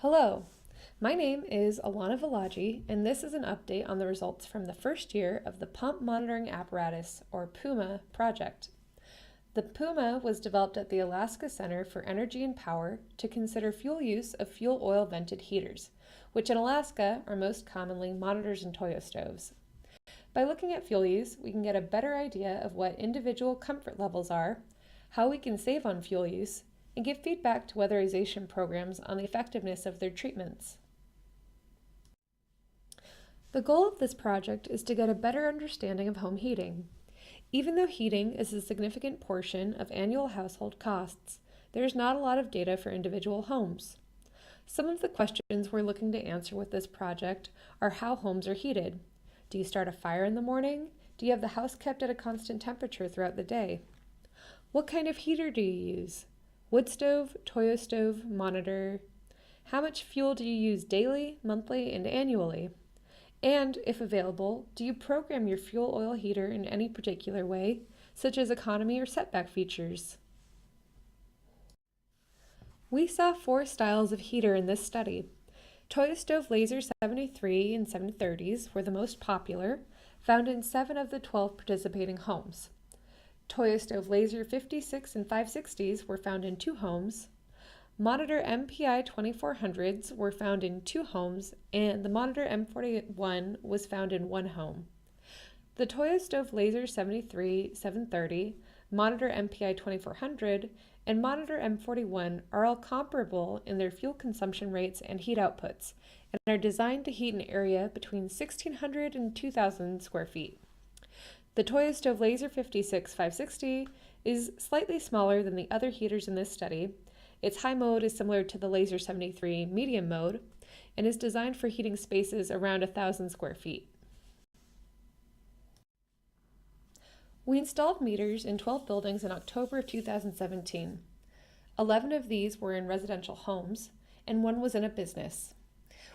Hello, my name is Alana Vilagi, and this is an update on the results from the first year of the Pump Monitoring Apparatus, or PuMA, project. The PuMA was developed at the Alaska Center for Energy and Power to consider fuel use of fuel oil vented heaters, which in Alaska are most commonly monitors and Toyo stoves. By looking at fuel use, we can get a better idea of what individual comfort levels are, how we can save on fuel use, and give feedback to weatherization programs on the effectiveness of their treatments. The goal of this project is to get a better understanding of home heating. Even though heating is a significant portion of annual household costs, there is not a lot of data for individual homes. Some of the questions we're looking to answer with this project are how homes are heated. Do you start a fire in the morning? Do you have the house kept at a constant temperature throughout the day? What kind of heater do you use? Wood stove, Toyo stove, monitor. How much fuel do you use daily, monthly, and annually? And, if available, do you program your fuel oil heater in any particular way, such as economy or setback features? We saw 4 styles of heater in this study. Toyo stove laser 73 and 730s were the most popular, found in 7 of the 12 participating homes. Toyo stove laser 56 and 560s were found in 2 homes. Monitor MPI 2400s were found in 2 homes, and the Monitor M41 was found in 1 home. The Toyo stove laser 73, 730, Monitor MPI 2400, and Monitor M41 are all comparable in their fuel consumption rates and heat outputs, and are designed to heat an area between 1,600 and 2,000 square feet. The Toyo stove laser 56 560 is slightly smaller than the other heaters in this study. Its high mode is similar to the laser 73 medium mode and is designed for heating spaces around 1,000 square feet. We installed meters in 12 buildings in October of 2017. 11 of these were in residential homes, and 1 was in a business.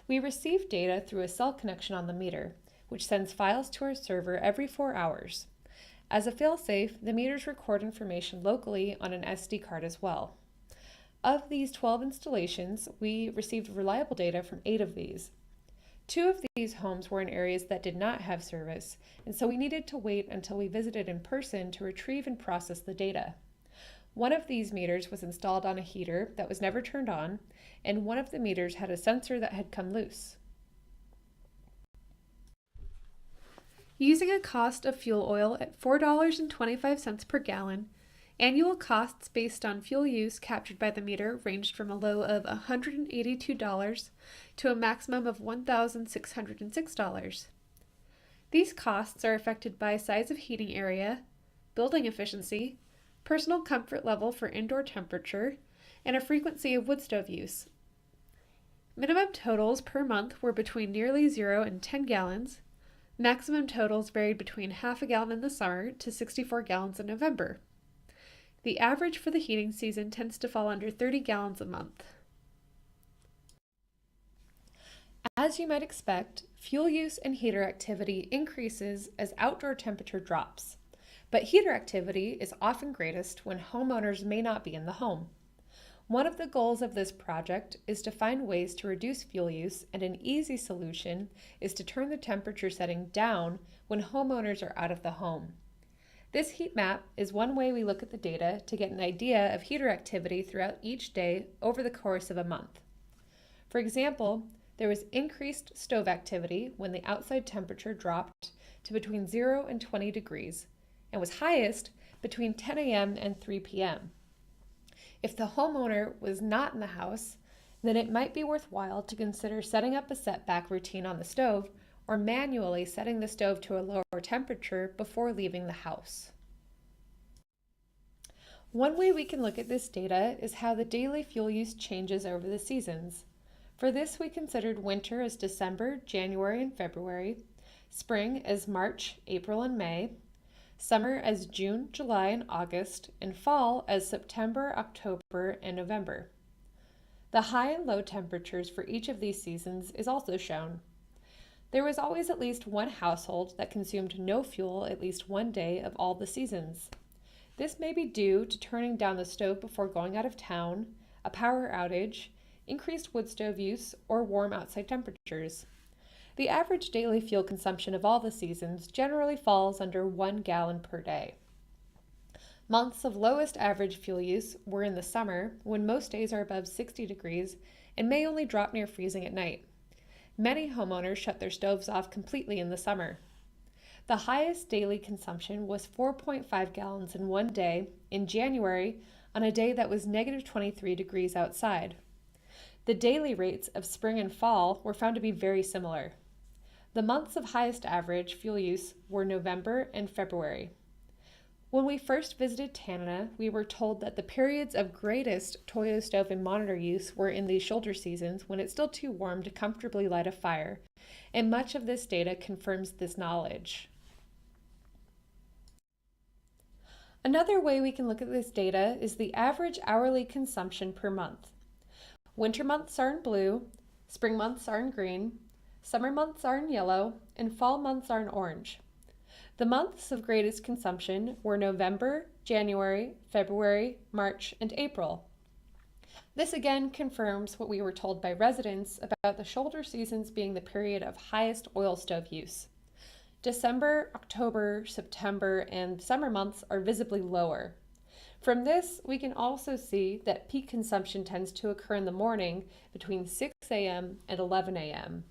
We received data through a cell connection on the meter, which sends files to our server every 4 hours. As a failsafe, the meters record information locally on an SD card as well. Of these 12 installations, we received reliable data from 8 of these. 2 of these homes were in areas that did not have service, and so we needed to wait until we visited in person to retrieve and process the data. 1 of these meters was installed on a heater that was never turned on, and 1 of the meters had a sensor that had come loose. Using a cost of fuel oil at $4.25 per gallon, annual costs based on fuel use captured by the meter ranged from a low of $182 to a maximum of $1,606. These costs are affected by size of heating area, building efficiency, personal comfort level for indoor temperature, and a frequency of wood stove use. Minimum totals per month were between nearly 0 and 10 gallons. Maximum totals varied between half a gallon in the summer to 64 gallons in November. The average for the heating season tends to fall under 30 gallons a month. As you might expect, fuel use and heater activity increases as outdoor temperature drops, but heater activity is often greatest when homeowners may not be in the home. One of the goals of this project is to find ways to reduce fuel use, and an easy solution is to turn the temperature setting down when homeowners are out of the home. This heat map is one way we look at the data to get an idea of heater activity throughout each day over the course of a month. For example, there was increased stove activity when the outside temperature dropped to between 0 and 20 degrees and was highest between 10 a.m. and 3 p.m. If the homeowner was not in the house, then it might be worthwhile to consider setting up a setback routine on the stove or manually setting the stove to a lower temperature before leaving the house. One way we can look at this data is how the daily fuel use changes over the seasons. For this, we considered winter as December, January, and February, spring as March, April, and May, summer as June, July, and August, and fall as September, October, and November. The high and low temperatures for each of these seasons is also shown. There was always at least one household that consumed no fuel at least one day of all the seasons. This may be due to turning down the stove before going out of town, a power outage, increased wood stove use, or warm outside temperatures. The average daily fuel consumption of all the seasons generally falls under 1 gallon per day. Months of lowest average fuel use were in the summer, when most days are above 60 degrees and may only drop near freezing at night. Many homeowners shut their stoves off completely in the summer. The highest daily consumption was 4.5 gallons in one day in January on a day that was negative 23 degrees outside. The daily rates of spring and fall were found to be very similar. The months of highest average fuel use were November and February. When we first visited Tanana, we were told that the periods of greatest toyo stove and monitor use were in these shoulder seasons when it's still too warm to comfortably light a fire, and much of this data confirms this knowledge. Another way we can look at this data is the average hourly consumption per month. Winter months are in blue, spring months are in green, summer months are in yellow, and fall months are in orange. The months of greatest consumption were November, January, February, March, and April. This again confirms what we were told by residents about the shoulder seasons being the period of highest oil stove use. December, October, September, and summer months are visibly lower. From this, we can also see that peak consumption tends to occur in the morning between 6 a.m. and 11 a.m.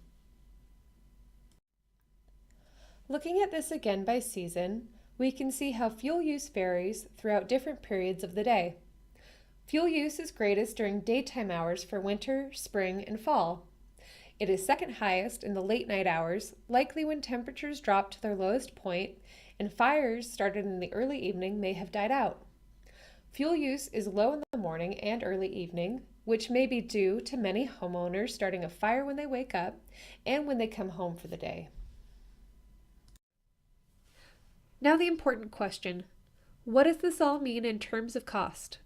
Looking at this again by season, we can see how fuel use varies throughout different periods of the day. Fuel use is greatest during daytime hours for winter, spring, and fall. It is second highest in the late night hours, likely when temperatures drop to their lowest point and fires started in the early evening may have died out. Fuel use is low in the morning and early evening, which may be due to many homeowners starting a fire when they wake up and when they come home for the day. Now the important question, what does this all mean in terms of cost?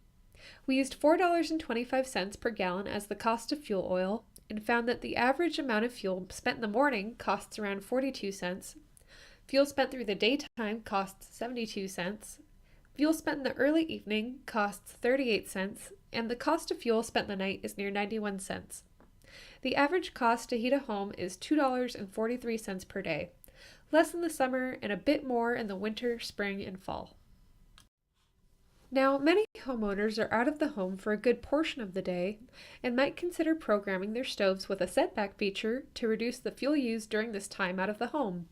We used $4.25 per gallon as the cost of fuel oil and found that the average amount of fuel spent in the morning costs around 42 cents, fuel spent through the daytime costs 72 cents, fuel spent in the early evening costs 38 cents, and the cost of fuel spent in the night is near 91 cents. The average cost to heat a home is $2.43 per day. Less in the summer and a bit more in the winter, spring, and fall. Now, many homeowners are out of the home for a good portion of the day and might consider programming their stoves with a setback feature to reduce the fuel used during this time out of the home.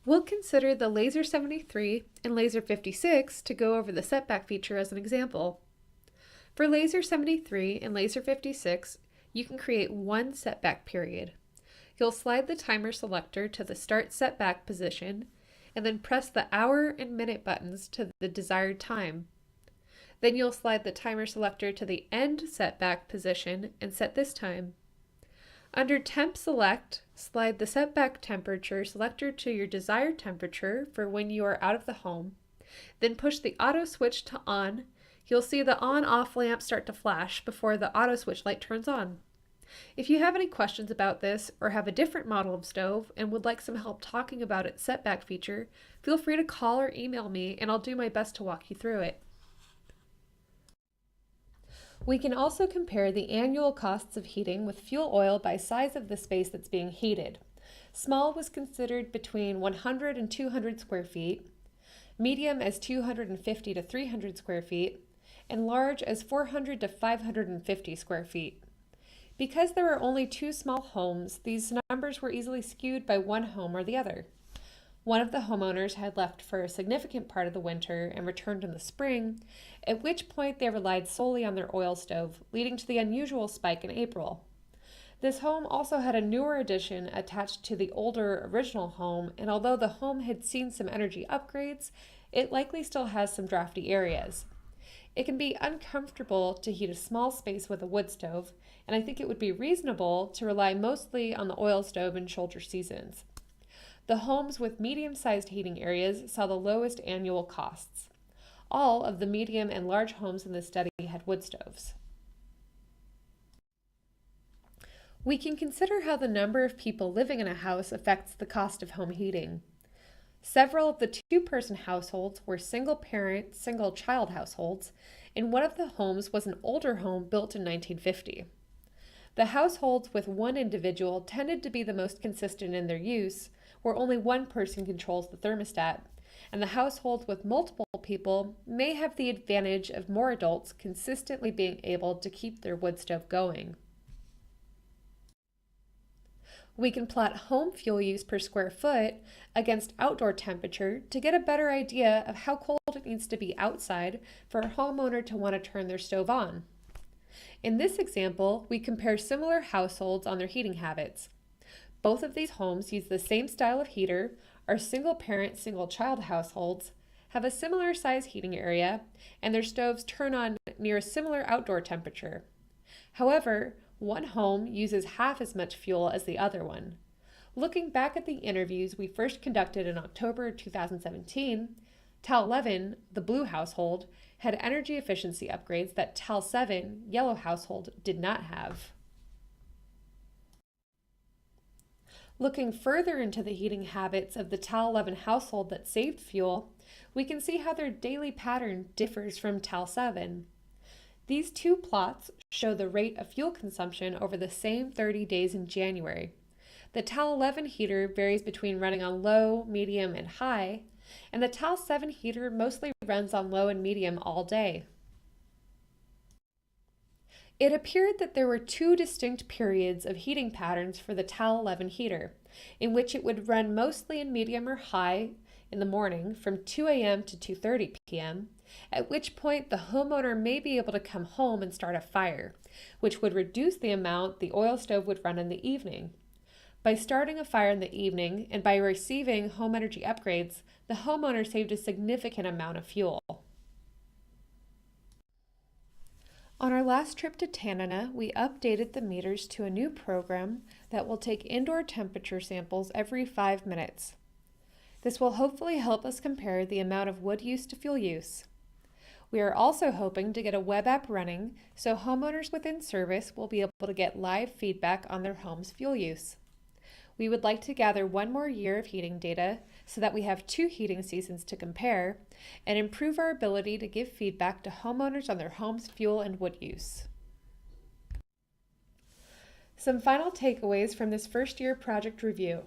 We'll consider the Laser 73 and Laser 56 to go over the setback feature as an example. For Laser 73 and Laser 56, you can create one setback period. You'll slide the timer selector to the start setback position and then press the hour and minute buttons to the desired time. Then you'll slide the timer selector to the end setback position and set this time. Under Temp Select, slide the setback temperature selector to your desired temperature for when you are out of the home. Then push the auto switch to on. You'll see the on-off lamp start to flash before the auto switch light turns on. If you have any questions about this or have a different model of stove and would like some help talking about its setback feature, feel free to call or email me and I'll do my best to walk you through it. We can also compare the annual costs of heating with fuel oil by size of the space that's being heated. Small was considered between 100 and 200 square feet, medium as 250 to 300 square feet, and large as 400 to 550 square feet. Because there were only two small homes, these numbers were easily skewed by one home or the other. One of the homeowners had left for a significant part of the winter and returned in the spring, at which point they relied solely on their oil stove, leading to the unusual spike in April. This home also had a newer addition attached to the older original home, and although the home had seen some energy upgrades, it likely still has some drafty areas. It can be uncomfortable to heat a small space with a wood stove, and I think it would be reasonable to rely mostly on the oil stove in shoulder seasons. The homes with medium-sized heating areas saw the lowest annual costs. All of the medium and large homes in this study had wood stoves. We can consider how the number of people living in a house affects the cost of home heating. Several of the two-person households were single-parent, single-child households, and one of the homes was an older home built in 1950. The households with one individual tended to be the most consistent in their use, where only one person controls the thermostat, and the households with multiple people may have the advantage of more adults consistently being able to keep their wood stove going. We can plot home fuel use per square foot against outdoor temperature to get a better idea of how cold it needs to be outside for a homeowner to want to turn their stove on. In this example, we compare similar households on their heating habits. Both of these homes use the same style of heater, are single-parent, single-child households, have a similar size heating area, and their stoves turn on near a similar outdoor temperature. However, one home uses half as much fuel as the other one. Looking back at the interviews we first conducted in October 2017, TAL 11, the blue household, had energy efficiency upgrades that TAL 7, yellow household, did not have. Looking further into the heating habits of the TAL 11 household that saved fuel, we can see how their daily pattern differs from TAL 7. These two plots show the rate of fuel consumption over the same 30 days in January. The TAL 11 heater varies between running on low, medium, and high, and the TAL 7 heater mostly runs on low and medium all day. It appeared that there were two distinct periods of heating patterns for the TAL 11 heater, in which it would run mostly in medium or high in the morning from 2 a.m. to 2:30 p.m., at which point the homeowner may be able to come home and start a fire, which would reduce the amount the oil stove would run in the evening. By starting a fire in the evening and by receiving home energy upgrades, the homeowner saved a significant amount of fuel. On our last trip to Tanana, we updated the meters to a new program that will take indoor temperature samples every 5 minutes. This will hopefully help us compare the amount of wood use to fuel use. We are also hoping to get a web app running so homeowners within service will be able to get live feedback on their home's fuel use. We would like to gather one more year of heating data so that we have 2 heating seasons to compare and improve our ability to give feedback to homeowners on their home's fuel and wood use. Some final takeaways from this first year project review.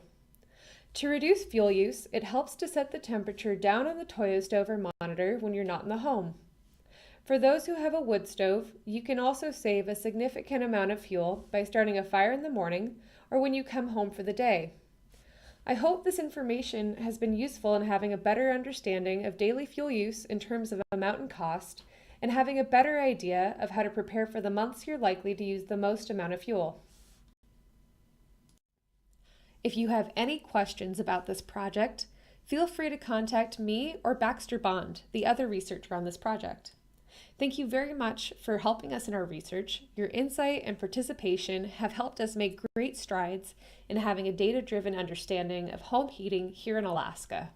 To reduce fuel use, it helps to set the temperature down on the Toyo stove or monitor when you're not in the home. For those who have a wood stove, you can also save a significant amount of fuel by starting a fire in the morning or when you come home for the day. I hope this information has been useful in having a better understanding of daily fuel use in terms of amount and cost, and having a better idea of how to prepare for the months you're likely to use the most amount of fuel. If you have any questions about this project, feel free to contact me or Baxter Bond, the other researcher on this project. Thank you very much for helping us in our research. Your insight and participation have helped us make great strides in having a data-driven understanding of home heating here in Alaska.